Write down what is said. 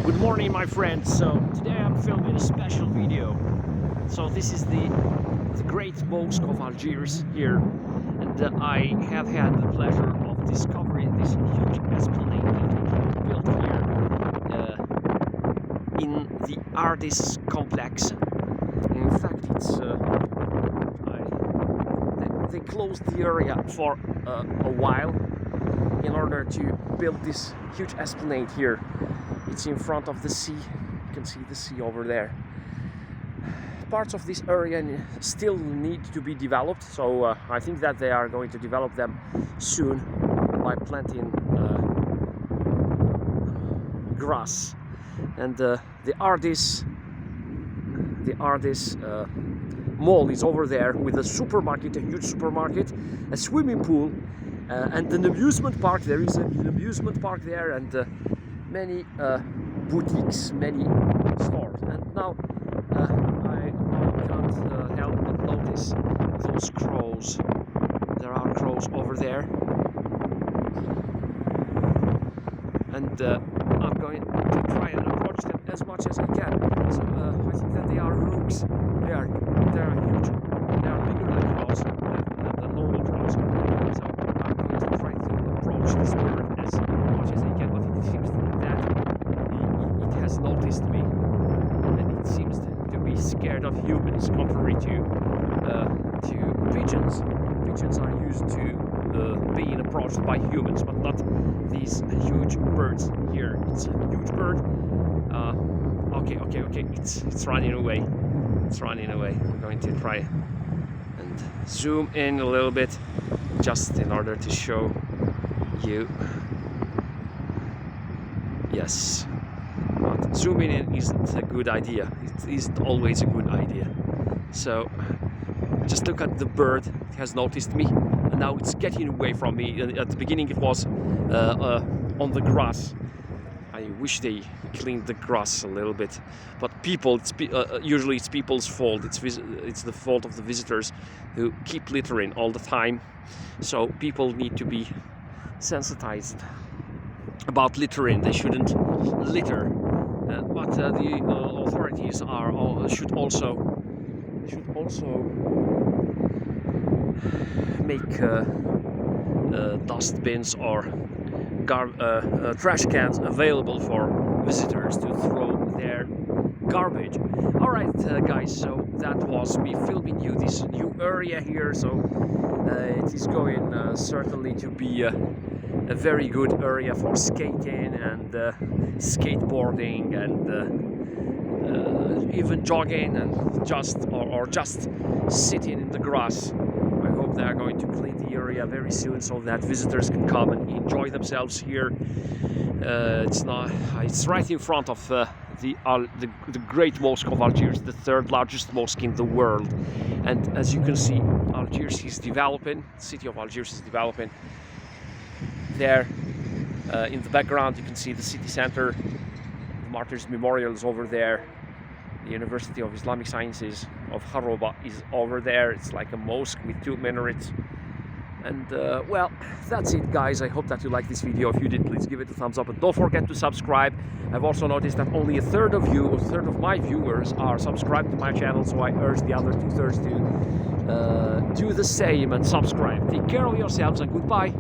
Good morning, my friends. So today I'm filming a special video. So this is the Great Mosque of Algiers here, and I have had the pleasure of discovering this huge esplanade that built here in the Ardis complex. In fact, they closed the area for a while in order to build this huge esplanade here. It's in front of the sea. You can see the sea over there. Parts of this area still need to be developed, so I think that they are going to develop them soon by planting grass. And the Ardis Mall is over there with a supermarket, a huge supermarket, a swimming pool, and an amusement park. There is an amusement park there, and many boutiques, many stores. And now I can't help but notice those crows. There are crows over there, and I'm going to try and approach them as much as I can. So I think that they are rooks. They are huge. They are bigger than crows, than normal crows. So I'm going to try to approach this bird as much as I can. But it seems that it has noticed me, and it seems to be scared of humans, contrary to pigeons. Pigeons are used to being approached by humans, but not these huge birds here. It's a huge bird. Okay. It's running away. It's running away. I'm going to try and zoom in a little bit, just in order to show you. Yes, but zooming in isn't a good idea. It isn't always a good idea. So just look at the bird. It has noticed me, and now it's getting away from me. At the beginning it was on the grass. I wish they cleaned the grass a little bit, but people, usually it's people's fault. It's the fault of the visitors who keep littering all the time. So people need to be sensitized about littering. They shouldn't litter, but the authorities should also make dustbins or trash cans available for visitors to throw their garbage. All right, guys, so that was me filming you this new area here. So it is going certainly to be a very good area for skating and skateboarding and even jogging and just sitting in the grass. I hope they are going to clean the area very soon so that visitors can come and enjoy themselves here. It's right in front of the Great Mosque of Algiers, the third largest mosque in the world. And as you can see, Algiers is developing. The city of Algiers is developing. There, in the background, you can see the city center. The Martyrs Memorial is over there. The University of Islamic Sciences of Haroba is over there. It's like a mosque with 2 minarets. And well, that's it, guys. I hope that you liked this video. If you did, please give it a thumbs up, and don't forget to subscribe. I've also noticed that only a third of my viewers are subscribed to my channel, so I urge the other 2/3 to do the same and subscribe. Take care of yourselves, and goodbye.